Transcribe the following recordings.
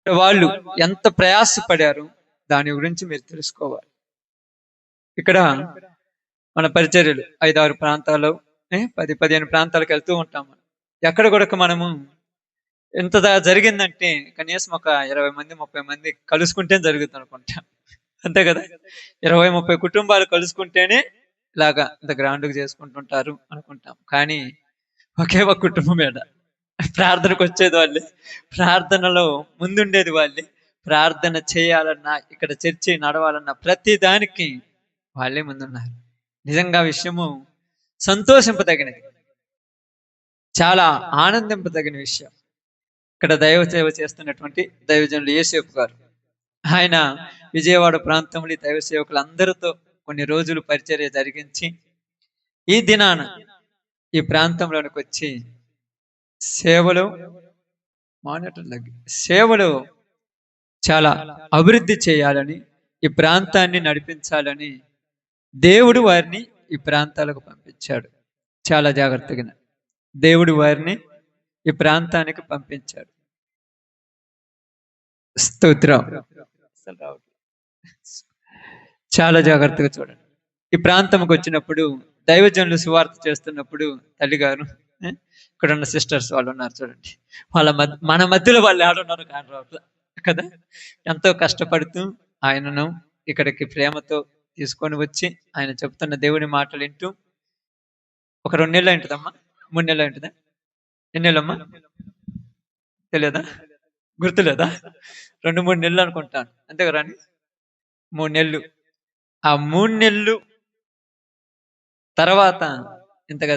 వాళ్ళు ఎంత ప్రయాసపడారు దాని గురించి మీరు తెలుసుకోవాలి. ఇక్కడ మన పరిచర్యలు 5-6 ప్రాంతాల్లో 10-15 ప్రాంతాలకు వెళ్తూ ఉంటాం మనం. ఎక్కడ కూడా మనము ఎంత జరిగిందంటే కనీసం ఒక 20 మంది 30 మంది కలుసుకుంటే జరుగుతుంది అనుకుంటా. అంతే కదా, 20-30 కుటుంబాలు కలుసుకుంటేనే ఇలాగా ఇంత గ్రాండ్గా చేసుకుంటుంటారు అనుకుంటాం. కానీ ఒకే ఒక కుటుంబం ఏడ ప్రార్థనకు వచ్చేది వాళ్ళే, ప్రార్థనలో ముందుండేది వాళ్ళే, ప్రార్థన చేయాలన్నా ఇక్కడ చర్చి నడవాలన్నా ప్రతి దానికి వాళ్ళే ముందున్నారు. నిజంగా విషయము సంతోషింపదగినది, చాలా ఆనందింపదగిన విషయం. ఇక్కడ దైవ సేవ చేస్తున్నటువంటి దైవజనులు యేసేపు గారు, ఆయన విజయవాడ ప్రాంతంలో దైవ సేవకులు అందరితో కొన్ని రోజులు పరిచర్య జరిగించి ఈ దినాన ఈ ప్రాంతంలోనికి వచ్చి సేవలో సేవలో చాలా అభివృద్ధి చేయాలని, ఈ ప్రాంతాన్ని నడిపించాలని దేవుడు వారిని ఈ ప్రాంతాలకు పంపించాడు. చాలా జాగ్రత్తగా దేవుడు వారిని ఈ ప్రాంతానికి పంపించాడు. స్తోత్రం. చాలా జాగ్రత్తగా చూడండి. ఈ ప్రాంతంకి వచ్చినప్పుడు దైవజనులు సువార్త చేస్తున్నప్పుడు తల్లిగారు, ఇక్కడ ఉన్న సిస్టర్స్ వాళ్ళు ఉన్నారు చూడండి, వాళ్ళ మన మధ్యలో వాళ్ళు ఆడున్నారు కాని కదా, ఎంతో కష్టపడుతూ ఆయనను ఇక్కడికి ప్రేమతో తీసుకొని వచ్చి ఆయన చెప్తున్న దేవుని మాటలు వింటూ ఒక 2 నెలలు ఉంటుందమ్మా, 3 నెలలు ఉంటుందా, ఎన్ని నెలమ్మా తెలియదా, గుర్తులేదా, 2-3 నెలలు అనుకుంటాను, అంతే కదా, 3 నెలలు. ఆ 3 నెలలు తర్వాత ఇంతగా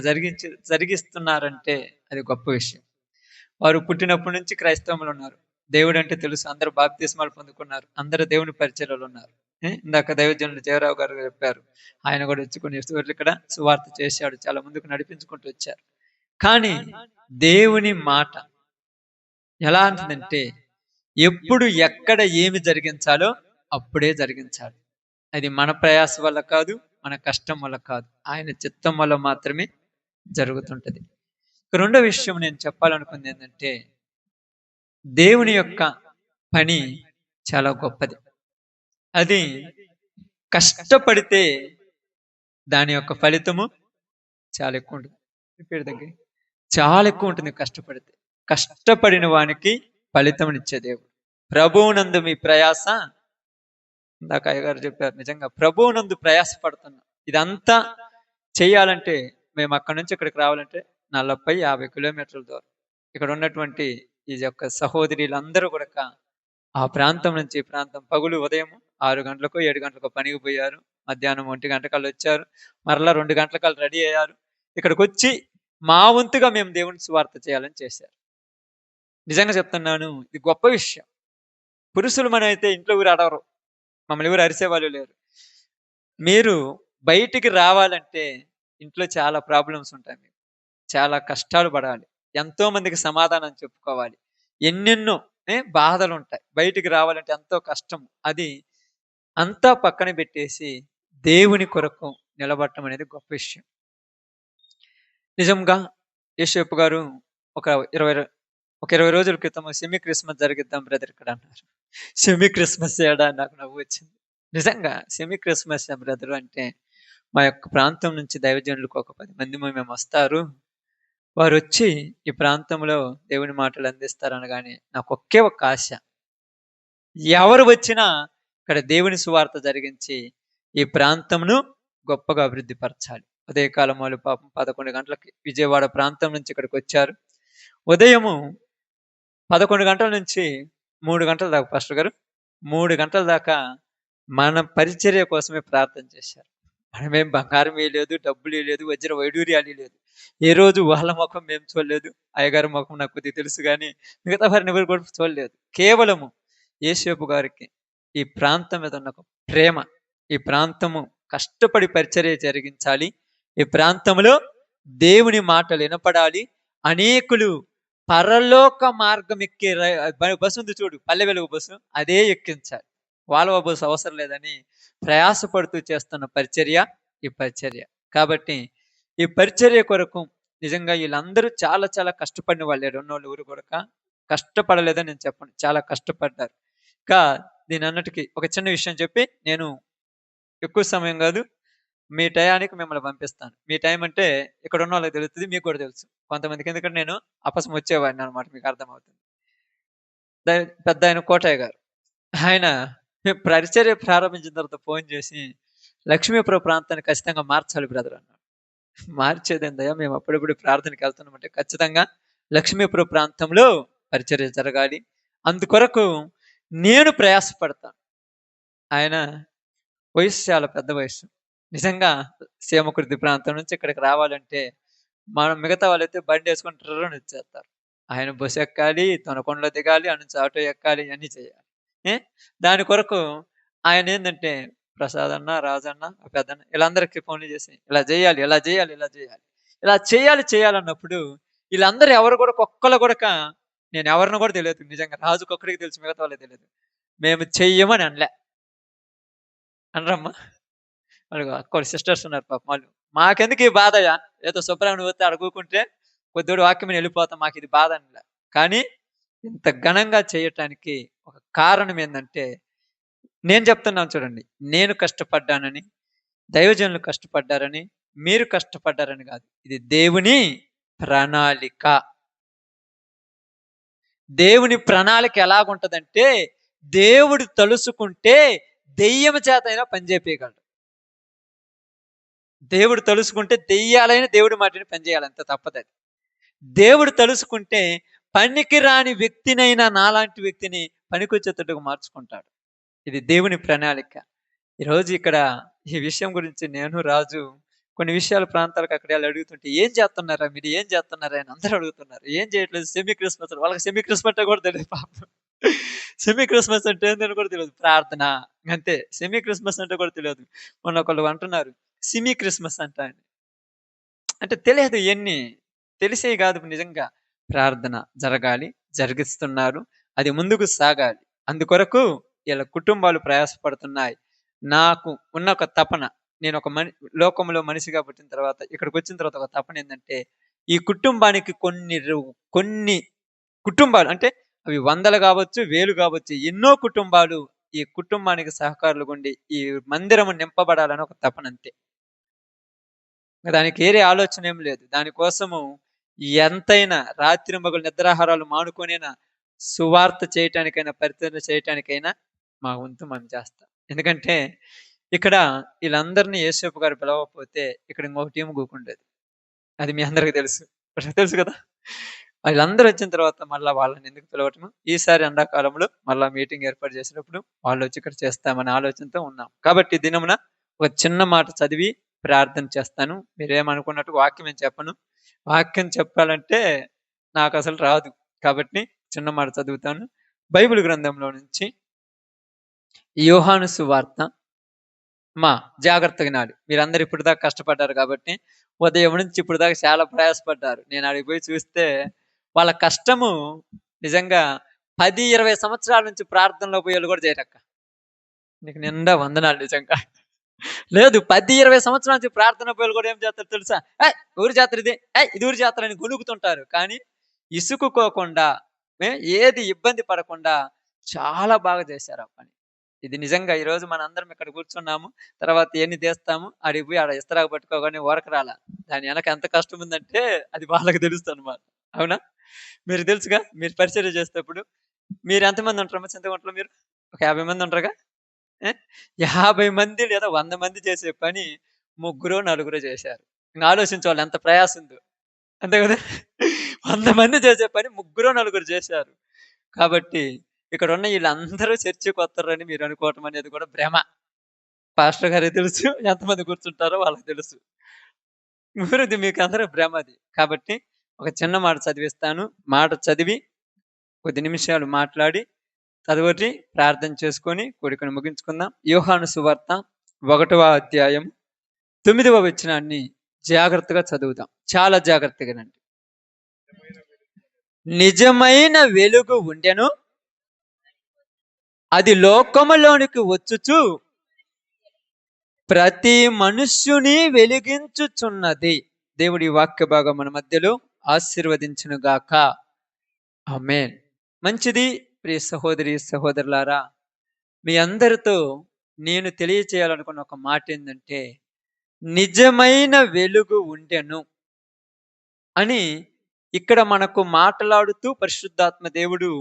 జరిగిస్తున్నారంటే అది గొప్ప విషయం. వారు పుట్టినప్పటి నుంచి క్రైస్తవులు ఉన్నారు, దేవుడు అంటే తెలుసు, అందరూ బాప్తిస్మాలు పొందుకున్నారు, అందరూ దేవుని పరిచర్యలు ఉన్నారు. ఇందాక దైవజనులు జయరావు గారు చెప్పారు, ఆయన కూడా వచ్చి కొన్ని ఇక్కడ సువార్త చేశాడు, చాలా ముందుకు నడిపించుకుంటూ వచ్చారు. కానీ దేవుని మాట ఎలా అంటుందంటే ఎప్పుడు ఎక్కడ ఏమి జరిగించాలో అప్పుడే జరిగించాలి. అది మన ప్రయాస వల్ల కాదు, మన కష్టం వల్ల కాదు, ఆయన చిత్తం వల్ల మాత్రమే జరుగుతుంటది. రెండో విషయం నేను చెప్పాలనుకుంది ఏంటంటే దేవుని యొక్క పని చాలా గొప్పది. అది కష్టపడితే దాని యొక్క ఫలితము చాలా ఎక్కువ ఉంటుంది. చాలా ఎక్కువ ఉంటుంది కష్టపడితే. కష్టపడిన వానికి ఫలితమునిచ్చే దేవుడు. ప్రభువునందు మీ ప్రయాస, ఇందాక అయ్యగారు చెప్పారు, నిజంగా ప్రభువునందు ప్రయాస పడుతున్నాం. ఇదంతా చేయాలంటే మేము అక్కడి నుంచి ఇక్కడికి రావాలంటే 40-50 కిలోమీటర్ల దూరం. ఇక్కడ ఉన్నటువంటి ఈ యొక్క సహోదరులందరూ కూడా ఆ ప్రాంతం నుంచి ప్రాంతం పగులు ఉదయం 6 గంటలకు 7 గంటలకు పనికి పోయారు, మధ్యాహ్నం 1 గంటకల్లా వచ్చారు, మరలా 2 గంటలకల్లా రెడీ అయ్యారు, ఇక్కడికి వచ్చి మా వంతుగా మేము దేవుని సువార్త చేయాలని చేశారు. నిజంగా చెప్తున్నాను, ఇది గొప్ప విషయం. పురుషులు మనం అయితే ఇంట్లో ఊరు అడవరు, మమ్మల్ని ఊరు అరిసేవాళ్ళు లేరు. మీరు బయటికి రావాలంటే ఇంట్లో చాలా ప్రాబ్లమ్స్ ఉంటాయి, మీకు చాలా కష్టాలు పడాలి, ఎంతో మందికి సమాధానం చెప్పుకోవాలి, ఎన్నెన్నో బాధలు ఉంటాయి. బయటికి రావాలంటే ఎంతో కష్టం. అది అంతా పక్కన పెట్టేసి దేవుని కొరకు నిలబడటం అనేది గొప్ప విషయం. నిజంగా యేసేపు గారు ఒక 20 రోజుల క్రితం సెమీ క్రిస్మస్ జరిగిద్దాం బ్రదర్ ఇక్కడ అన్నారు. సెమీ క్రిస్మస్ ఏడా, నాకు నవ్వు వచ్చింది. నిజంగా సెమీ క్రిస్మస్ బ్రదర్ అంటే మా యొక్క ప్రాంతం నుంచి దైవజనులకు ఒక 10 మంది మేము వస్తారు, వారు వచ్చి ఈ ప్రాంతంలో దేవుని మాటలు అందిస్తారు అనగానే నాకు ఒకే ఒక ఆశ, ఎవరు వచ్చినా ఇక్కడ దేవుని సువార్త జరిగించి ఈ ప్రాంతంను గొప్పగా అభివృద్ధి పరచాలి. ఉదయకాలం వాళ్ళు పాపం 11 గంటలకి విజయవాడ ప్రాంతం నుంచి ఇక్కడికి వచ్చారు. ఉదయము 11 గంటల నుంచి 3 గంటల దాకా పాస్టర్ గారు 3 గంటల దాకా మన పరిచర్య కోసమే ప్రార్థన చేశారు. మనమేం బంగారం వేయలేదు, డబ్బులు వేయలేదు, వజ్ర వైడూర్యాలు లేదు. ఏ రోజు వాళ్ళ ముఖం మేము చూడలేదు, అయ్యగారి ముఖం నాకు కొద్దిగా తెలుసు కానీ మిగతా వారిని ఎవరు కూడా చూడలేదు. కేవలము యేసేపు గారికి ఈ ప్రాంతం మీద ఉన్న ప్రేమ, ఈ ప్రాంతము కష్టపడి పరిచర్య జరిగించాలి, ఈ ప్రాంతంలో దేవుని మాటలు వినపడాలి, అనేకులు పరలోక మార్గం ఎక్కే బస్సు ఉంది చూడు, పల్లె వెలుగు బస్సు, అదే ఎక్కించాలి, వాళ్ళ బస్సు అవసరం లేదని ప్రయాసపడుతూ చేస్తున్న పరిచర్య ఈ పరిచర్య. కాబట్టి ఈ పరిచర్య కొరకు నిజంగా వీళ్ళందరూ చాలా చాలా కష్టపడిన వాళ్ళే. ఉన్నోళ్ళు ఊరు కొరక కష్టపడలేదని నేను చెప్పను, చాలా కష్టపడ్డారు. ఇంకా దీని అన్నిటికీ ఒక చిన్న విషయం చెప్పి నేను ఎక్కువ సమయం కాదు, మీ టయానికి మిమ్మల్ని పంపిస్తాను. మీ టైం అంటే ఇక్కడ ఉన్న వాళ్ళకి తెలుస్తుంది, మీకు కూడా తెలుసు కొంతమందికి, ఎందుకంటే నేను అపసం వచ్చేవాడిని అనమాట, మీకు అర్థమవుతుంది. పెద్ద ఆయన కోటయ్య గారు, ఆయన పరిచర్య ప్రారంభించిన తర్వాత ఫోన్ చేసి, లక్ష్మీపురం ప్రాంతాన్ని ఖచ్చితంగా మార్చాలి బ్రదర్ అన్నాడు. మార్చేదేందయ్యా, మేము అప్పుడప్పుడు ప్రార్థనకి వెళ్తున్నామంటే, ఖచ్చితంగా లక్ష్మీపురం ప్రాంతంలో పరిచర్య జరగాలి, అందుకొరకు నేను ప్రయాసపడతాను. ఆయన వయసు చాలా పెద్ద వయసు. నిజంగా సీమకుర్తి ప్రాంతం నుంచి ఇక్కడికి రావాలంటే మనం మిగతా వాళ్ళైతే బండేసుకొని ట్రర్రని వచ్చేస్తారు. ఆయన బస్సు ఎక్కాలి, తొనకొండలో దిగాలి, ఆడ నుంచి ఆటో ఎక్కాలి, అన్నీ చేయాలి. ఏ దాని కొరకు ఆయనేందంటే ప్రసాద్ అన్న, రాజన్న, పెద్దన్న వీళ్ళందరికీ ఫోన్లు చేసి ఇలా చేయాలి, ఇలా చేయాలి, ఇలా చేయాలి, ఇలా చేయాలి చేయాలన్నప్పుడు వీళ్ళందరూ ఎవరు కూడా ఒక్కళ్ళు కూడా నేను ఎవరిని కూడా తెలియదు. నిజంగా రాజుకొక్కడికి తెలుసు, మిగతా వాళ్ళకి తెలియదు. మేము చెయ్యమని అనలే. అనరమ్మా. వాళ్ళకి అక్క సిస్టర్స్ ఉన్నారు పాపం వాళ్ళు. మాకెందుకు ఈ బాధయ్యా, ఏదో శుభ్రంగా పోతే అడుగుకుంటే కొద్దిగా వాక్యం వెళ్ళిపోతాం, మాకు ఇది బాధ అనలే. కానీ ఇంత ఘనంగా చేయటానికి ఒక కారణం ఏంటంటే, నేను చెప్తున్నాను చూడండి, నేను కష్టపడ్డానని, దైవజనులు కష్టపడ్డారని, మీరు కష్టపడ్డారని కాదు. ఇది దేవుని ప్రణాళిక. దేవుని ప్రణాళిక ఎలాగుంటదంటే, దేవుడు తలుసుకుంటే దెయ్యం చేత అయినా పనిచేయగలడు. దేవుడు తలుసుకుంటే దెయ్యాలైన దేవుడి మాటని పనిచేయాలి, అంత తప్పదది. దేవుడు తలుసుకుంటే పనికి రాని వ్యక్తినైనా, నాలాంటి వ్యక్తిని పనికొచ్చేటట్టుగా మార్చుకుంటాడు. ఇది దేవుని ప్రణాళిక. ఈరోజు ఇక్కడ ఈ విషయం గురించి నేను, రాజు కొన్ని విషయాల ప్రాంతాలకు అక్కడ అడుగుతుంటే, ఏం చేస్తున్నారా మీరు, ఏం చేస్తున్నారా అని అందరూ అడుగుతున్నారు. ఏం చేయట్లేదు, సెమీ క్రిస్మస్. వాళ్ళకి సెమీ క్రిస్మస్ అంటే కూడా తెలియదు పాపం. సెమీ క్రిస్మస్ అంటే ఏందని కూడా తెలియదు, ప్రార్థన అంతే. సెమీ క్రిస్మస్ అంటే కూడా తెలియదు. మొన్న ఒకళ్ళు అంటున్నారు సిమీ క్రిస్మస్ అంట అని. అంటే తెలియదు, ఎన్ని తెలిసేవి కాదు. నిజంగా ప్రార్థన జరగాలి, జరిగిస్తున్నారు, అది ముందుకు సాగాలి. అందుకొరకు ఇలా కుటుంబాలు ప్రయాసపడుతున్నాయి. నాకు ఉన్న ఒక తపన, నేను ఒక లోకంలో మనిషిగా పుట్టిన తర్వాత ఇక్కడికి వచ్చిన తర్వాత ఒక తపన ఏంటంటే, ఈ కుటుంబానికి కొన్ని కుటుంబాలు అంటే అవి వందలు కావచ్చు, వేలు కావచ్చు, ఎన్నో కుటుంబాలు ఈ కుటుంబానికి సహకారులు ఉండి ఈ మందిరము నింపబడాలని ఒక తపన, అంతే. దానికి ఏరే ఆలోచన ఏం లేదు. దానికోసము ఎంతైనా రాత్రి మగలు నిద్రాహారాలు మానుకొనైనా, సువార్త చేయటానికైనా, పరిచర్య చేయటానికైనా మా వంతు మనం చేస్తాం. ఎందుకంటే ఇక్కడ వీళ్ళందరినీ యేసేపు గారు పిలవకపోతే ఇక్కడ ఇంకొక టీం కూకుండేది. అది మీ అందరికి తెలుసు, తెలుసు కదా. వీళ్ళందరూ వచ్చిన తర్వాత మళ్ళీ వాళ్ళని ఎందుకు పిలవటము, ఈసారి ఎండాకాలంలో మళ్ళీ మీటింగ్ ఏర్పాటు చేసినప్పుడు వాళ్ళు వచ్చి ఇక్కడ చేస్తామనే ఆలోచనతో ఉన్నాం. కాబట్టి దినమున ఒక చిన్న మాట చదివి ప్రార్థన చేస్తాను. మీరేమనుకున్నట్టు వాక్యం ఏం చెప్పను. వాక్యం చెప్పాలంటే నాకు అసలు రాదు, కాబట్టి చిన్న మాట చదువుతాను. బైబిల్ గ్రంథంలో నుంచి యోహాను సువార్త. జాగ్రత్తగా నాడు, మీరందరూ ఇప్పుడు దాకా కష్టపడ్డారు కాబట్టి, ఉదయం నుంచి ఇప్పుడు దాకా చాలా ప్రయాసపడ్డారు. నేను అడిగి పోయి చూస్తే వాళ్ళ కష్టము నిజంగా 10-20 సంవత్సరాల నుంచి ప్రార్థనలో పోయేళ్ళు కూడా చేయరక్క. నీకు నిండా వందనాలు నిజంగా. లేదు, 10-20 సంవత్సరాల నుంచి ప్రార్థన పోయేళ్ళు కూడా ఏం చేస్తారు తెలుసా, ఊరి జాతర ఇది, ఇది ఊరి జాతర అని గొనుగుతుంటారు. కానీ ఇసుకుకోకుండా, ఏది ఇబ్బంది పడకుండా చాలా బాగా చేశారు ఆ పని. ఇది నిజంగా ఈరోజు మన అందరం ఇక్కడ కూర్చున్నాము, తర్వాత ఎన్ని తీస్తాము, ఆడికి పోయి ఆడ ఇస్తరాకు పట్టుకోగానే ఊరకరాల. దాని వెనక ఎంత కష్టం ఉందంటే అది వాళ్ళకి తెలుస్తుంది అనమాట. అవునా? మీరు తెలుసుగా, మీరు పరిచర్య చేసేటప్పుడు మీరు ఎంతమంది ఉంటారమ్మా చింతగుంటలో? మీరు ఒక 50 మంది ఉంటారుగా. 50 మంది లేదా 100 మంది చేసే పని 3-4 చేశారు. ఇంకా ఆలోచించే వాళ్ళు ఎంత ప్రయాసం ఉందో, అంతే కదా. 100 మంది చేసే పని 3-4 చేశారు. కాబట్టి ఇక్కడ ఉన్న వీళ్ళందరూ చర్చికి వస్తారని మీరు అనుకోవటం అనేది కూడా భ్రమ. పాస్టర్ గారికి తెలుసు, ఎంతమంది కూర్చుంటారో వాళ్ళకి తెలుసు. మీకు అందరూ భ్రమ అది. కాబట్టి ఒక చిన్న మాట చదివిస్తాను. మాట చదివి కొద్ది నిమిషాలు మాట్లాడి తదుపరి ప్రార్థన చేసుకొని కోరికను ముగించుకుందాం. యోహాను సువార్త 1వ అధ్యాయం 9వ వచనాన్ని జాగ్రత్తగా చదువుదాం, చాలా జాగ్రత్తగానండి. నిజమైన వెలుగు ఉండెను, అది లోకములోనికి వచ్చుచు ప్రతి మనుష్యుని వెలిగించుచున్నది. దేవుడి వాక్య భాగం మన మధ్యలో ఆశీర్వదించును గాక. ఆమేన్. మంచిది. ప్రియ సహోదరి సహోదరులారా, మీ అందరితో నేను తెలియచేయాలనుకున్న ఒక మాట ఏంటంటే, నిజమైన వెలుగు ఉండెను అని ఇక్కడ మనకు మాట్లాడుతూ పరిశుద్ధాత్మ దేవుడు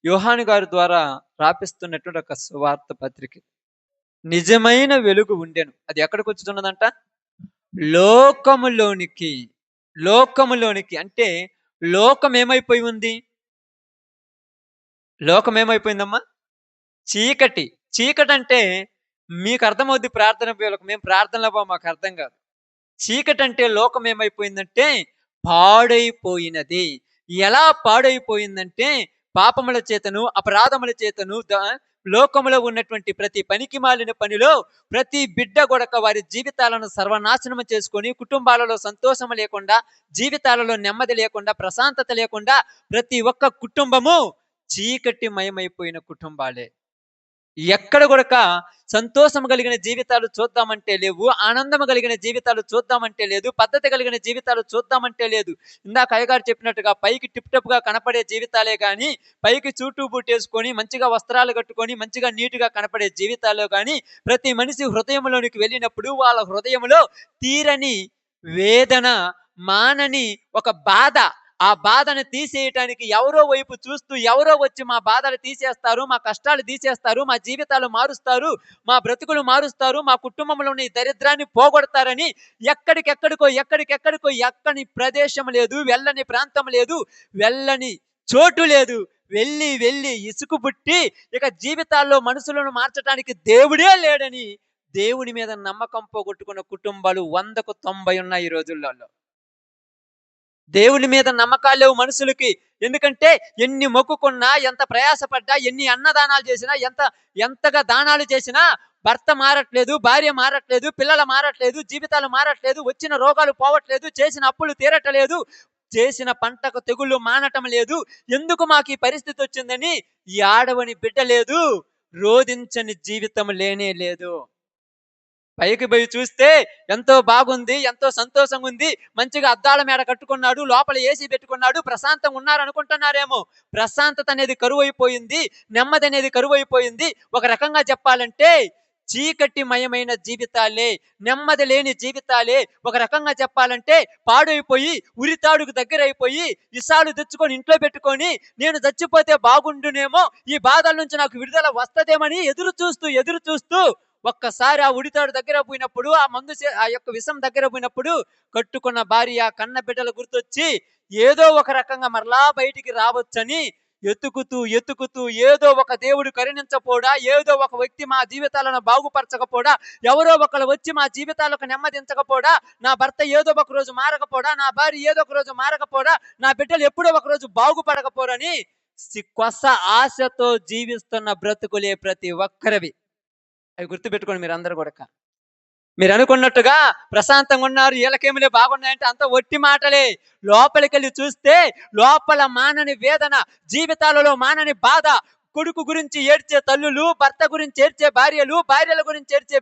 యోహాను గారి ద్వారా రాపిస్తున్నటువంటి ఒక సువార్త పత్రిక. నిజమైన వెలుగు ఉండెను. అది ఎక్కడికి వచ్చుతున్నదంట? లోకములోనికి. లోకములోనికి అంటే లోకం ఏమైపోయి ఉంది? లోకం ఏమైపోయిందమ్మా? చీకటి. చీకటి అంటే మీకు అర్థమవుద్ది ప్రార్థన వేళకు. మేము ప్రార్థనలో మాకు అర్థం కాదు. చీకటి అంటే లోకం ఏమైపోయిందంటే పాడైపోయినది. ఎలా పాడైపోయిందంటే పాపముల చేతను, అపరాధముల చేతను, లోకములో ఉన్నటువంటి ప్రతి పనికి మాలిన పనిలో ప్రతి బిడ్డ గొడక వారి జీవితాలను సర్వనాశనం చేసుకొని, కుటుంబాలలో సంతోషం లేకుండా, జీవితాలలో నెమ్మది లేకుండా, ప్రశాంతత లేకుండా ప్రతి ఒక్క కుటుంబము చీకటిమయమైపోయిన కుటుంబాలే. ఎక్కడ గొడక సంతోషం కలిగిన జీవితాలు చూద్దామంటే లేవు, ఆనందం కలిగిన జీవితాలు చూద్దామంటే లేదు, పద్ధతి కలిగిన జీవితాలు చూద్దామంటే లేదు. ఇందాక అయ్యగారు చెప్పినట్టుగా పైకి టిప్ టాప్ గా కనపడే జీవితాలే గాని, పైకి చూటు బూటేసుకొని మంచిగా వస్త్రాలు కట్టుకొని మంచిగా నీటుగా కనపడే జీవితాల్లో గాని, ప్రతి మనిషి హృదయంలోనికి వెళ్ళినప్పుడు వాళ్ళ హృదయంలో తీరని వేదన, మానని ఒక బాధ, ఆ బాధను తీసేయటానికి ఎవరో వైపు చూస్తూ ఎవరో వచ్చి మా బాధలు తీసేస్తారు, మా కష్టాలు తీసేస్తారు, మా జీవితాలు మారుస్తారు, మా బ్రతుకులు మారుస్తారు, మా కుటుంబంలో ఉన్న ఈ దరిద్రాన్ని పోగొడతారని ఎక్కడికెక్కడికో ఎక్కని ప్రదేశం లేదు, వెళ్ళని ప్రాంతం లేదు, వెళ్ళని చోటు లేదు. వెళ్ళి ఇసుకు పుట్టి ఇక జీవితాల్లో మనుషులను మార్చడానికి దేవుడే లేడని దేవుని మీద నమ్మకం పోగొట్టుకున్న కుటుంబాలు 100కు 90 ఉన్నాయి ఈ రోజులలో. దేవుని మీద నమ్మకాలు లేవు మనుషులకి. ఎందుకంటే ఎన్ని మొక్కుకున్నా, ఎంత ప్రయాసపడ్డా, ఎన్ని అన్నదానాలు చేసినా, ఎంతగా దానాలు చేసినా భర్త మారట్లేదు, భార్య మారట్లేదు, పిల్లలు మారట్లేదు, జీవితాలు మారట్లేదు, వచ్చిన రోగాలు పోవట్లేదు, చేసిన అప్పులు తీరట్లేదు, చేసిన పంటకు తెగుళ్ళు మానటం లేదు. ఎందుకు మాకు ఈ పరిస్థితి వచ్చిందని ఈ ఆడవని బిడ్డ లేదు, రోధించని జీవితం లేనే లేదు. పైకి పోయి చూస్తే ఎంతో బాగుంది, ఎంతో సంతోషంగా ఉంది, మంచిగా అద్దాల మేడ కట్టుకున్నాడు, లోపల ఏసీ పెట్టుకున్నాడు, ప్రశాంతంగా ఉన్నారు అనుకుంటున్నారేమో. ప్రశాంతత అనేది కరువైపోయింది, నెమ్మది అనేది కరువైపోయింది. ఒక రకంగా చెప్పాలంటే చీకటిమయమైన జీవితాలే, నెమ్మది లేని జీవితాలే. ఒక రకంగా చెప్పాలంటే పాడైపోయి, ఉరితాడుకు దగ్గరైపోయి, ఇసాలు తెచ్చుకొని ఇంట్లో పెట్టుకొని నేను చచ్చిపోతే బాగుండునేమో, ఈ బాధల నుంచి నాకు విడుదల వస్తదేమని ఎదురు చూస్తూ ఒక్కసారి ఆ ఉడితాడు దగ్గర పోయినప్పుడు, ఆ యొక్క విషం దగ్గర పోయినప్పుడు కట్టుకున్న భార్య, కన్న బిడ్డల గుర్తొచ్చి ఏదో ఒక రకంగా మరలా బయటికి రావచ్చని ఎతుకుతూ ఏదో ఒక దేవుడు కరుణించపోడా, ఏదో ఒక వ్యక్తి మా జీవితాలను బాగుపరచకపోడా, ఎవరో ఒకరు వచ్చి మా జీవితాలకు నెమ్మదించకపోడా, నా భర్త ఏదో ఒక రోజు మారకపోడా, నా భార్య ఏదో ఒక రోజు మారకపోడా, నా బిడ్డలు ఎప్పుడో ఒక రోజు బాగుపడకపోరని కొస ఆశతో జీవిస్తున్న బ్రతుకులే ప్రతి ఒక్కరివి. అవి గుర్తుపెట్టుకోండి మీరు అందరు కూడా. మీరు అనుకున్నట్టుగా ప్రశాంతంగా ఉన్నారు, వీళ్ళకేమిలే బాగున్నాయంటే అంత ఒట్టి మాటలే. లోపలికి వెళ్ళి చూస్తే లోపల మానని వేదన, జీవితాలలో మానని బాధ, కొడుకు గురించి ఏడ్చే తల్లులు, భర్త గురించి ఏడ్చే భార్యలు, భార్యల గురించి ఏడ్చే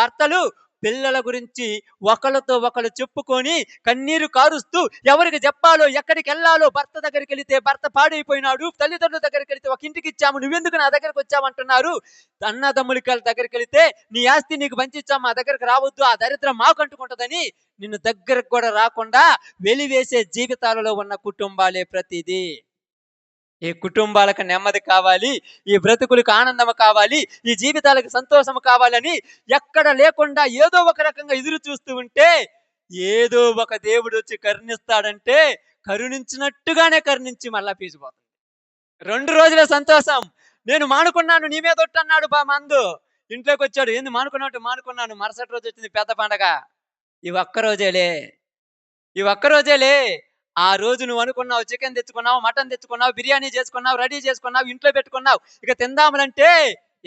భర్తలు, పిల్లల గురించి ఒకరితో ఒకరు చెప్పుకొని కన్నీరు కారుస్తూ ఎవరికి చెప్పాలో, ఎక్కడికి వెళ్ళాలో, భర్త దగ్గరికి వెళితే భర్త పాడైపోయినాడు, తల్లిదండ్రుల దగ్గరికి వెళితే ఒక ఇంటికి ఇచ్చాము, నువ్వెందుకు నా దగ్గరికి వచ్చామంటున్నారు, అన్నదమ్ముల దగ్గరికి వెళితే నీ ఆస్తి నీకు పంచిచ్చాము, మా దగ్గరకు రావద్దు, ఆ దరిద్రం మాకు అంటుకుంటుందని నిన్ను దగ్గరకు కూడా రాకుండా వెలివేసే జీవితాలలో ఉన్న కుటుంబాలే ప్రతిదీ. ఈ కుటుంబాలకు నెమ్మది కావాలి, ఈ బ్రతుకులకు ఆనందం కావాలి, ఈ జీవితాలకు సంతోషం కావాలని ఎక్కడ లేకుండా ఏదో ఒక రకంగా ఎదురు చూస్తూ ఉంటే ఏదో ఒక దేవుడు వచ్చి కరుణిస్తాడంటే కరుణించినట్టుగానే కరుణించి మళ్ళా పీసిపోతాడు. 2 రోజుల సంతోషం, నేను మానుకున్నాను నీ మీద ఒట్టన్నాడు మందు, ఇంట్లోకి వచ్చాడు, ఏంది మానుకున్నాను, మరుసటి రోజు వచ్చింది పెద్ద పండగ. ఈ ఒక్కరోజేలే. ఆ రోజు నువ్వు అనుకున్నావు, చికెన్ తెచ్చుకున్నావు, మటన్ తెచ్చుకున్నావు, బిర్యానీ చేసుకున్నావు, రెడీ చేసుకున్నావు, ఇంట్లో పెట్టుకున్నావు, ఇక తిందాములంటే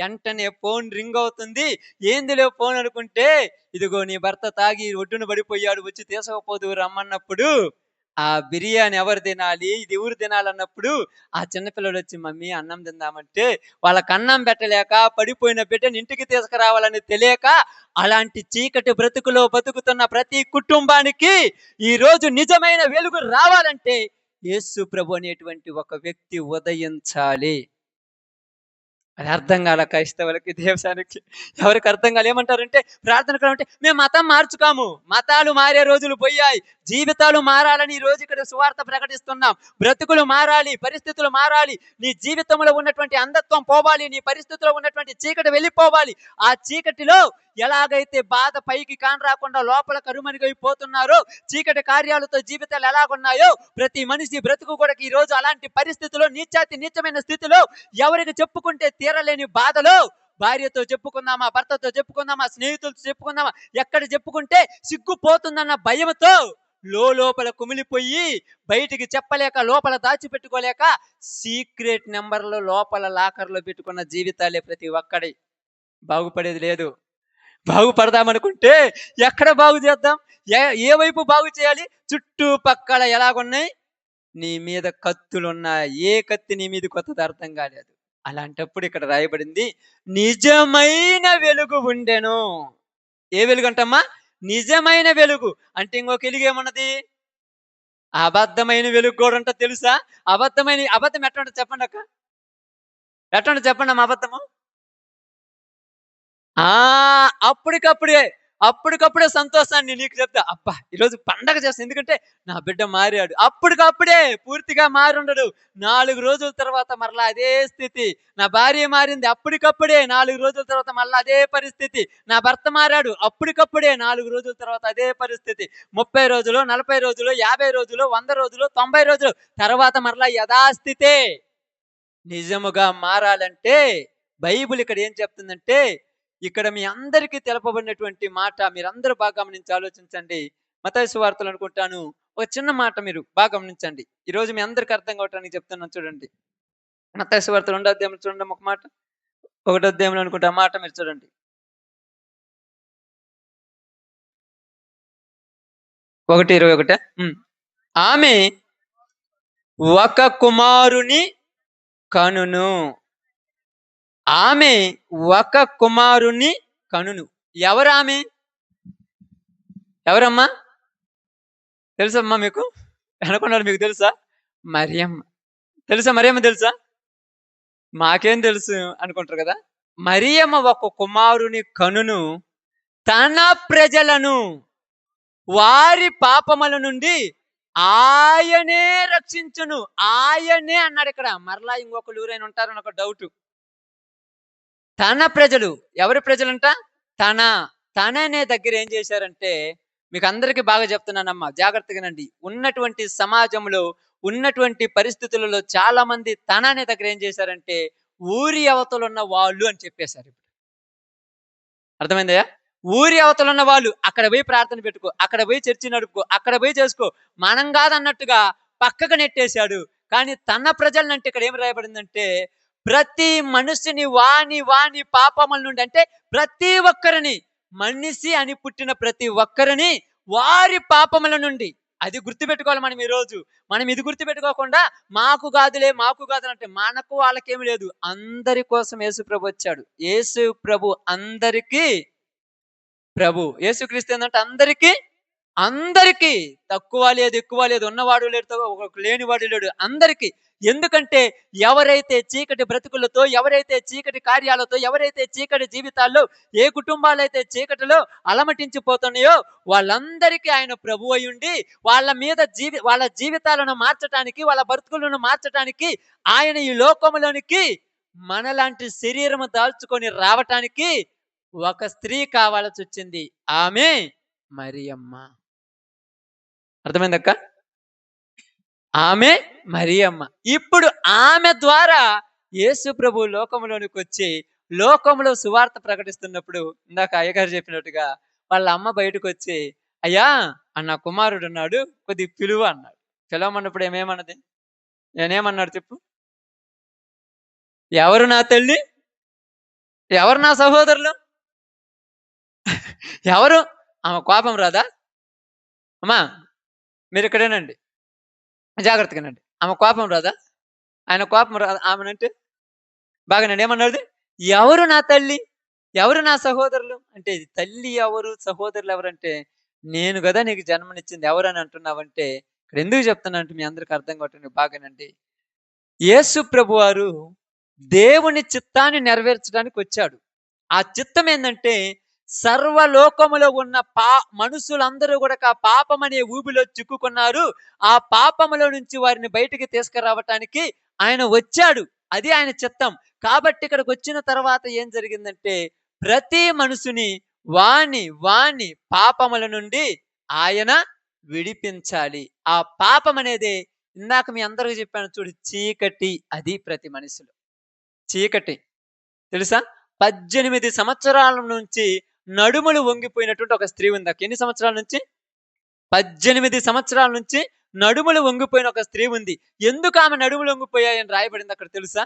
వెంటనే ఫోన్ రింగ్ అవుతుంది. ఏందిలే ఫోన్ అనుకుంటే ఇదిగో నీ భర్త తాగి ఒడ్డున పడిపోయాడు, వచ్చి తీసుకపోదు రమ్మన్నప్పుడు ఆ బిర్యానీ ఎవరు తినాలి, ఇది ఎవరు తినాలన్నప్పుడు ఆ చిన్నపిల్లడు వచ్చి మమ్మీ అన్నం తిందామంటే వాళ్ళకి అన్నం పెట్టలేక, పడిపోయిన బిడ్డని ఇంటికి తీసుకురావాలని తెలియక అలాంటి చీకటి బ్రతుకులో బతుకుతున్న ప్రతి కుటుంబానికి ఈ రోజు నిజమైన వెలుగు రావాలంటే యేసు ప్రభు అనేటువంటి ఒక వ్యక్తి ఉదయించాలి. అది అర్థం కాల క్రైస్తవులకి, దేవసానికి ఎవరికి అర్థం కాలే. ఏమంటారంటే ప్రార్థన అంటే మేము మతం మార్చుకాము, మతాలు మారే రోజులు పోయాయి, జీవితాలు మారాలని ఈ రోజు ఇక్కడ సువార్త ప్రకటిస్తున్నాం. బ్రతుకులు మారాలి, పరిస్థితులు మారాలి, నీ జీవితంలో ఉన్నటువంటి అంధత్వం పోవాలి, నీ పరిస్థితుల్లో ఉన్నటువంటి చీకటి వెళ్ళిపోవాలి. ఆ చీకటిలో ఎలాగైతే బాధ పైకి కాని రాకుండా లోపల కరుమరుగైపోతున్నారో, చీకటి కార్యాలతో జీవితాలు ఎలాగున్నాయో ప్రతి మనిషి బ్రతుకు కూడా ఈ రోజు అలాంటి పరిస్థితిలో, నీచమైన స్థితిలో, ఎవరికి చెప్పుకుంటే తీరలేని బాధలో, భార్యతో చెప్పుకుందామా, భర్తతో చెప్పుకుందామా, స్నేహితులతో చెప్పుకుందామా, ఎక్కడ చెప్పుకుంటే సిగ్గుపోతుందన్న భయంతో లోపల కుమిలిపోయి బయటికి చెప్పలేక, లోపల దాచిపెట్టుకోలేక సీక్రెట్ నెంబర్లో లోపల లాకర్లో పెట్టుకున్న జీవితాలే ప్రతి ఒక్కడి. బాగుపడేది లేదు. బాగుపడదామనుకుంటే ఎక్కడ బాగు చేద్దాం, ఏ వైపు బాగు చేయాలి? చుట్టుపక్కల ఎలాగున్నాయి? నీ మీద కత్తులున్నాయి. ఏ కత్తి నీ మీద కొత్తది అర్థం కాలేదు. అలాంటప్పుడు ఇక్కడ రాయబడింది, నిజమైన వెలుగు ఉండెను. ఏ వెలుగు అంటమ్మా? నిజమైన వెలుగు. అంటే ఇంకొక వెలుగు ఏమన్నది? అబద్ధమైన వెలుగు కూడా ఉంటుంది తెలుసా? అబద్ధం ఎట్లా చెప్పండి అక్క, ఎట్లా చెప్పండి అమ్మ అబద్ధము. అప్పటికప్పుడే సంతోషాన్ని నీకు చెప్తా, అబ్బా ఈరోజు పండగ చేస్తాను ఎందుకంటే నా బిడ్డ మారాడు. అప్పటికప్పుడే పూర్తిగా మారుండడు. 4 రోజుల తర్వాత మరలా అదే స్థితి. నా భార్య మారింది, అప్పటికప్పుడే 4 రోజుల తర్వాత మరలా అదే పరిస్థితి. నా భర్త మారాడు, అప్పటికప్పుడే 4 రోజుల తర్వాత అదే పరిస్థితి. 30 రోజులు, 40 రోజులు, 50 రోజులు, 100 రోజులు, 90 రోజులు తర్వాత మరలా యథాస్థితే. నిజముగా మారాలంటే బైబిల్ ఇక్కడ ఏం చెప్తుందంటే, ఇక్కడ మీ అందరికీ తెలపబడినటువంటి మాట మీరందరూ బాగా గమనించి ఆలోచించండి. మత్తయి సువార్తలు అనుకుంటాను, ఒక చిన్న మాట మీరు బాగా గమనించండి. ఈరోజు మీ అందరికి అర్థం కావటానికి చెప్తున్నాను చూడండి. మత్తయి సువార్తలు 2వ అధ్యాయంలో చూడండి ఒక మాట. 1వ అధ్యాయంలో అనుకుంటే ఆ మాట మీరు చూడండి. 1:21. ఆమె ఒక కుమారుని కనును. ఆమె ఒక కుమారుని కనును. ఎవరామె? ఎవరమ్మా? తెలుసమ్మా మీకు? అనుకున్నారు మీకు తెలుసా? మరియమ్మ. తెలుసా? మరియమ్మ తెలుసా? మాకేం తెలుసు అనుకుంటారు కదా. మరియమ్మ ఒక కుమారుని కనును, తన ప్రజలను వారి పాపముల నుండి ఆయనే రక్షించును. ఆయనే అన్నాడు ఇక్కడ. మరలా ఇంకొకరు ఎవరైనా ఉంటారని ఒక డౌట్. తన ప్రజలు, ఎవరి ప్రజలంట? తననే దగ్గర ఏం చేశారంటే, మీకు అందరికీ బాగా చెప్తున్నానమ్మా, జాగ్రత్తగానండి. ఉన్నటువంటి సమాజంలో, ఉన్నటువంటి పరిస్థితులలో చాలా మంది తననే దగ్గర ఏం చేశారంటే, ఊరి అవతలు ఉన్న వాళ్ళు అని చెప్పేశారు. అర్థమైందయ్యా? ఊరి అవతలు ఉన్న వాళ్ళు, అక్కడ పోయి ప్రార్థన పెట్టుకో, అక్కడ పోయి చర్చి నడుపుకో, అక్కడ పోయి చేసుకో, మనం కాదన్నట్టుగా పక్కకు నెట్టేశాడు. కానీ తన ప్రజలనంటే ఇక్కడ ఏం రాయబడిందంటే, ప్రతి మనిషిని వాని పాపముల నుండి, అంటే ప్రతి ఒక్కరిని, మనిషి అని పుట్టిన ప్రతి ఒక్కరిని వారి పాపముల నుండి. అది గుర్తుపెట్టుకోవాలి మనం ఈరోజు. మనం ఇది గుర్తుపెట్టుకోకుండా మాకు కాదులే అంటే మనకు వాళ్ళకేమి లేదు. అందరి కోసం యేసు ప్రభు వచ్చాడు. యేసు ప్రభు అందరికీ ప్రభు. యేసుక్రీస్తు ఏంటంటే అందరికీ తక్కువ లేదు, ఎక్కువ లేదు, ఉన్నవాడు లేడు, లేనివాడు లేడు, అందరికీ. ఎందుకంటే ఎవరైతే చీకటి బ్రతుకులతో, ఎవరైతే చీకటి కార్యాలతో, ఎవరైతే చీకటి జీవితాల్లో, ఏ కుటుంబాలైతే చీకటిలో అలమటించిపోతున్నాయో వాళ్ళందరికీ ఆయన ప్రభు అయ్యుండి వాళ్ళ జీవితాలను మార్చడానికి, వాళ్ళ బ్రతుకులను మార్చడానికి ఆయన ఈ లోకములోనికి మనలాంటి శరీరము దాల్చుకొని రావటానికి ఒక స్త్రీ కావాల్సి వచ్చింది. ఆమె మరియమ్మ. అర్థమైందక్క? ఆమె మరియమ్మ. ఇప్పుడు ఆమె ద్వారా యేసు ప్రభు లోకంలోనికి వచ్చి లోకంలో సువార్త ప్రకటిస్తున్నప్పుడు, ఇందాక అయ్యగారు చెప్పినట్టుగా వాళ్ళ అమ్మ బయటకు వచ్చి, అయ్యా అన్న కుమారుడు ఉన్నాడు, కొద్ది పిలువ అన్నాడు. పిలవమన్నప్పుడు ఏమేమన్నది? నేనేమన్నాడు చెప్పు? ఎవరు నా తల్లి, ఎవరు నా సహోదరులు, ఎవరు? ఆమె కోపం రాదా? అమ్మా మీరు ఇక్కడేనండి, జాగ్రత్తగానండి. ఆమె కోపం రాదా? ఆయన కోపం రాదా ఆమెనంటే? బాగానండి. ఏమన్నాడు? ఎవరు నా తల్లి, ఎవరు నా సహోదరులు అంటే, తల్లి ఎవరు, సహోదరులు ఎవరంటే, నేను కదా నీకు జన్మనిచ్చింది, ఎవరని అంటున్నావంటే, ఇక్కడ ఎందుకు చెప్తానంటే మీ అందరికి అర్థం కావట్లేదు బాగానండి. యేసు ప్రభు వారు దేవుని చిత్తాన్ని నెరవేర్చడానికి వచ్చాడు. ఆ చిత్తం ఏందంటే సర్వలోకములో ఉన్న మనుషులందరూ కూడా పాపం అనే ఊబిలో చిక్కుకున్నారు. ఆ పాపములో నుంచి వారిని బయటికి తీసుకురావటానికి ఆయన వచ్చాడు. అది ఆయన చిత్తం. కాబట్టి ఇక్కడికి వచ్చిన తర్వాత ఏం జరిగిందంటే ప్రతి మనుషుని వాని పాపముల నుండి ఆయన విడిపించాలి. ఆ పాపం అనేది ఇందాక మీ అందరికి చెప్పాను చూడు, చీకటి. అది ప్రతి మనిషిలో చీకటి తెలుసా? 18 సంవత్సరాల నుంచి నడుములు వంగిపోయినటువంటి ఒక స్త్రీ ఉంది. ఎన్ని సంవత్సరాల నుంచి? 18 సంవత్సరాల నుంచి నడుములు వంగిపోయిన ఒక స్త్రీ ఉంది. ఎందుకు ఆమె నడుములు వంగిపోయాయని రాయబడింది అక్కడ తెలుసా?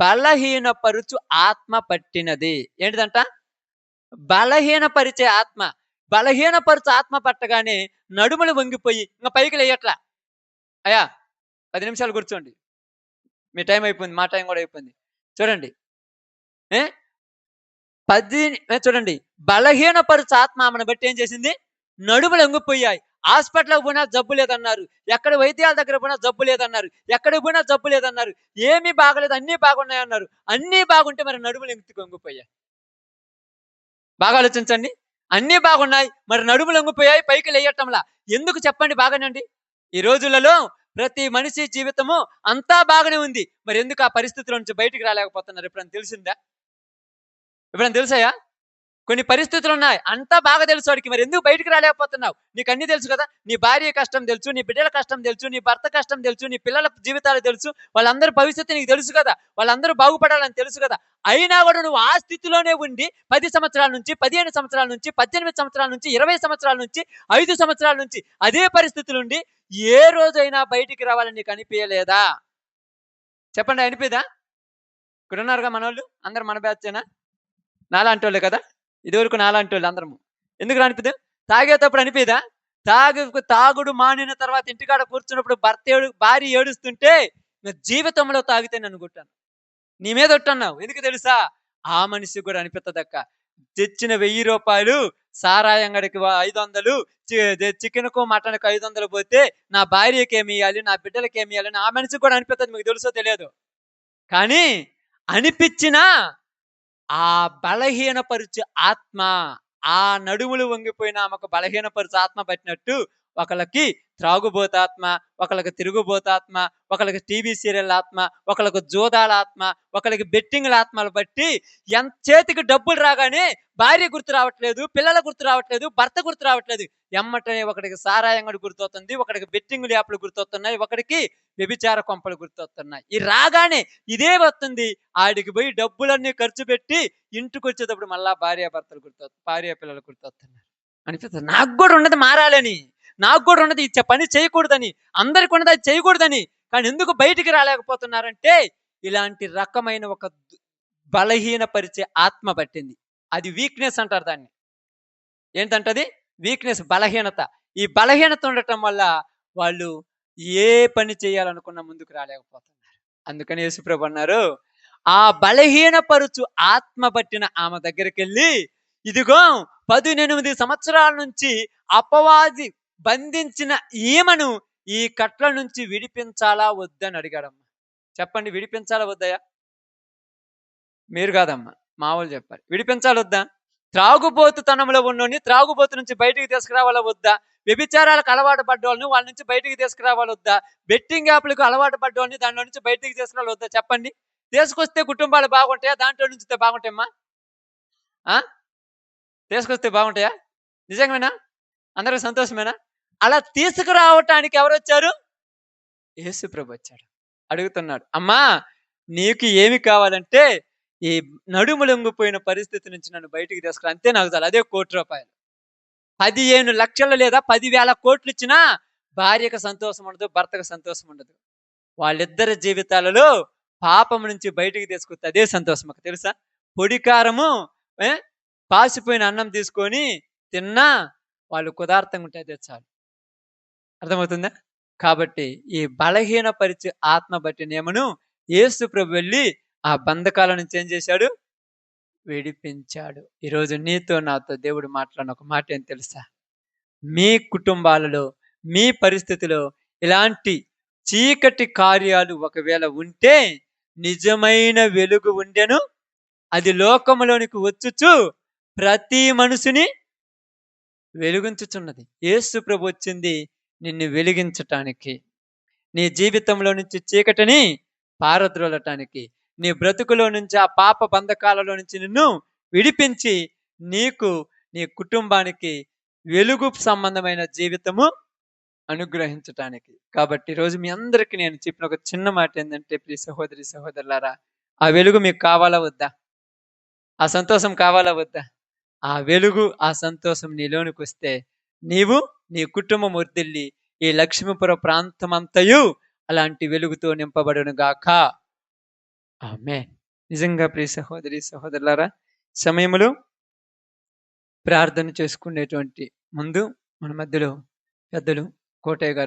బలహీనపరుచు ఆత్మ పట్టినది. ఏంటిదంట? బలహీనపరిచే ఆత్మ. బలహీనపరుచు ఆత్మ పట్టగానే నడుములు వంగిపోయి ఇంకా పైకి లేయట్లా. అయ్యా 10 నిమిషాలు కూర్చోండి, మీ టైం అయిపోయింది, మా టైం కూడా అయిపోయింది. చూడండి చూడండి, బలహీనపరుచు ఆత్మ ఆమెను బట్టి ఏం చేసింది? నడుములు వంగిపోయాయి. హాస్పిటల్కి పోయినా జబ్బు లేదన్నారు, ఎక్కడ వైద్యాల దగ్గర పోయినా జబ్బు లేదన్నారు, ఎక్కడికి పోయినా జబ్బు లేదన్నారు, ఏమీ బాగలేదు అన్నీ బాగున్నాయన్నారు. అన్నీ బాగుంటే మరి నడుములు ఎందుకు వంగిపోయాయి? బాగా ఆలోచించండి. అన్నీ బాగున్నాయి, మరి నడుములు వంగిపోయాయి, పైకి లేయటంలా ఎందుకు చెప్పండి? బాగానండి. ఈ రోజులలో ప్రతి మనిషి జీవితము అంతా బాగానే ఉంది, మరి ఎందుకు ఆ పరిస్థితుల నుంచి బయటికి రాలేకపోతున్నారు? ఎప్పుడైనా తెలిసిందా? ఎప్పుడైనా తెలుసాయా? కొన్ని పరిస్థితులు ఉన్నాయి, అంతా బాగా తెలుసు వాడికి, మరి ఎందుకు బయటికి రాలేకపోతున్నావు? నీకు అన్ని తెలుసు కదా. నీ భార్య కష్టం తెలుసు, నీ బిడ్డల కష్టం తెలుసు, నీ భర్త కష్టం తెలుసు, నీ పిల్లల జీవితాలు తెలుసు, వాళ్ళందరి భవిష్యత్తు నీకు తెలుసు కదా, వాళ్ళందరూ బాగుపడాలని తెలుసు కదా. అయినా కూడా నువ్వు ఆ స్థితిలోనే ఉండి 10 సంవత్సరాల నుంచి, 15 సంవత్సరాల నుంచి, 18 సంవత్సరాల నుంచి, 20 సంవత్సరాల నుంచి, 5 సంవత్సరాల నుంచి అదే పరిస్థితులు ఉండి ఏ రోజైనా బయటికి రావాలని నీకు అనిపించలేదా? చెప్పండి, అనిపిదా? ఇక్కడ ఉన్నారుగా మనోళ్ళు అందరు, మన బ్యాచేనా? నాలాంటి వాళ్ళే కదా, ఇదివరకు నాలాంటి వాళ్ళు అందరము. ఎందుకు అనిపిదు? తాగేటప్పుడు అనిపిదా? తాగుడు మానిన తర్వాత ఇంటికాడ కూర్చున్నప్పుడు భార్య ఏడుస్తుంటే జీవితంలో తాగితే నన్ను కొట్టాను, నీ మీద ఒట్టన్నావు. ఎందుకు తెలుసా? ఆ మనిషి కూడా అనిపిస్తుందక్క. తెచ్చిన 1000 రూపాయలు సారాయి అంగడికి 500, చికెన్కు మటన్కు 500 పోతే నా భార్యకి ఏమి ఇవ్వాలి, నా బిడ్డలకి ఏమి ఇవ్వాలి ఆ మనిషికి కూడా అనిపిస్తుంది. మీకు తెలుసో తెలియదు కానీ అనిపించినా ఆ బలహీనపరుచు ఆత్మ, ఆ నడుములు వంగిపోయిన ఆమెకు బలహీనపరుచు ఆత్మ పట్టినట్టు ఒకళ్ళకి త్రాగుబోతాత్మ, ఒకళ్ళకి తిరుగుబోతాత్మ, ఒకళ్ళకి టీవీ సీరియల్ ఆత్మ, ఒకళ్ళకి జోదాల ఆత్మ, ఒకళ్ళకి బెట్టింగ్ల ఆత్మలు బట్టి చేతికి డబ్బులు రాగానే భార్య గుర్తు రావట్లేదు, పిల్లల గుర్తు రావట్లేదు, భర్త గుర్తు రావట్లేదు. ఎమ్మటనే ఒకడికి సారాయంగడు గుర్తొస్తుంది, ఒకడికి బెట్టింగ్ యాప్లు గుర్తొస్తున్నాయి, ఒకడికి వ్యభిచార కొంపలు గుర్తొస్తున్నాయి. ఈ రాగానే ఇదే వస్తుంది. ఆడికి పోయి డబ్బులన్నీ ఖర్చు పెట్టి ఇంటికి వచ్చేటప్పుడు మళ్ళా భార్య పిల్లలు గుర్తొస్తున్నారు. అనిపిస్తుంది నాకు కూడా ఉన్నది మారాలని, నాకు కూడా ఉన్నది పని చేయకూడదని, అందరికి ఉన్నది అది చేయకూడదని. కానీ ఎందుకు బయటికి రాలేకపోతున్నారంటే ఇలాంటి రకమైన ఒక బలహీనపరిచే ఆత్మ పట్టింది. అది వీక్నెస్ అంటారు దాన్ని. ఏంటంటది? వీక్నెస్, బలహీనత. ఈ బలహీనత ఉండటం వల్ల వాళ్ళు ఏ పని చేయాలనుకున్న ముందుకు రాలేకపోతున్నారు. అందుకని యేసుప్రభు అన్నారు, ఆ బలహీనపరుచు ఆత్మ పట్టిన ఆమె దగ్గరికి వెళ్ళి, ఇదిగో 18 సంవత్సరాల నుంచి అపవాది బంధించిన ఈమెను ఈ కట్ల నుంచి విడిపించాలా వద్దని అడిగాడమ్మా. చెప్పండి, విడిపించాలా వద్దయా? మీరు కాదమ్మా, మామూలు చెప్పాలి. విడిపించాలి వద్దా? త్రాగుబోతుతనంలో ఉన్నోని త్రాగుబోతు నుంచి బయటికి తీసుకురావాలా వద్దా? వ్యభిచారాలకు అలవాటు పడ్డోళ్ళని వాళ్ళ నుంచి బయటికి తీసుకురావాలి వద్దా? బెట్టింగ్ యాప్లకు అలవాటు పడ్డోళ్ళని దాంట్లో నుంచి బయటికి తీసుకురావాలి వద్దా? చెప్పండి. తీసుకొస్తే కుటుంబాలు బాగుంటాయా? దాంట్లో నుంచి బాగుంటాయమ్మా? తీసుకొస్తే బాగుంటాయా? నిజంగానా? అందరికి సంతోషమేనా? అలా తీసుకురావటానికి ఎవరు వచ్చారు? యేసు ప్రభు వచ్చాడు. అడుగుతున్నాడు, అమ్మా నీకు ఏమి కావాలంటే ఈ నడుము లొంగిపోయిన పరిస్థితి నుంచి నన్ను బయటికి తీసుకురా, అంతే నాకు చాలు. అదే ₹1,00,00,000. 15 లక్షలు లేదా 10,000 కోట్లు ఇచ్చినా భార్యకు సంతోషం ఉండదు, భర్తకు సంతోషం ఉండదు. వాళ్ళిద్దరి జీవితాలలో పాపం నుంచి బయటికి తీసుకొస్తే అదే సంతోషం. మాకు తెలుసా? పొడికారము పాసిపోయిన అన్నం తీసుకొని తిన్నా వాళ్ళు కుదార్థంగా ఉంటే అదే చాలు. అర్థమవుతుందా? కాబట్టి ఈ బలహీనపరిచే ఆత్మ బట్టి నేమను యేసు ప్రభు వెళ్ళి ఆ బంధకాల నుంచి ఏం చేశాడు? విడిపించాడు. ఈరోజు నీతో నాతో దేవుడు మాట్లాడిన ఒక మాట ఏం తెలుసా? మీ కుటుంబాలలో, మీ పరిస్థితిలో ఇలాంటి చీకటి కార్యాలు ఒకవేళ ఉంటే నిజమైన వెలుగు ఉండెను, అది లోకములోనికి వచ్చుచు ప్రతి మనుషుని వెలిగించుచున్నది. యేసు ప్రభు వచ్చింది నిన్ను వెలిగించటానికి, నీ జీవితంలో నుంచి చీకటిని పారద్రోలటానికి, నీ బ్రతుకులో నుంచి ఆ పాప బంధకాలలో నుంచి నిన్ను విడిపించి నీకు నీ కుటుంబానికి వెలుగు సంబంధమైన జీవితము అనుగ్రహించటానికి. కాబట్టి ఈరోజు మీ అందరికీ నేను చెప్పిన ఒక చిన్న మాట ఏంటంటే, ప్రియ సహోదరి సహోదరులారా, ఆ వెలుగు మీకు కావాలా వద్దా? ఆ సంతోషం కావాలా వద్దా? ఆ వెలుగు ఆ సంతోషం నీలోనికి వస్తే నీవు నీ కుటుంబం వర్ధిల్లి ఈ లక్ష్మీపుర ప్రాంతమంతయు అలాంటి వెలుగుతో నింపబడును గాక. ఆమేన్. నిజంగా ప్రియ సహోదరి సహోదరులారా, సమయములో ప్రార్థన చేసుకునేటువంటి ముందు మన మధ్యలో పెద్దలు కోటయ్య గారు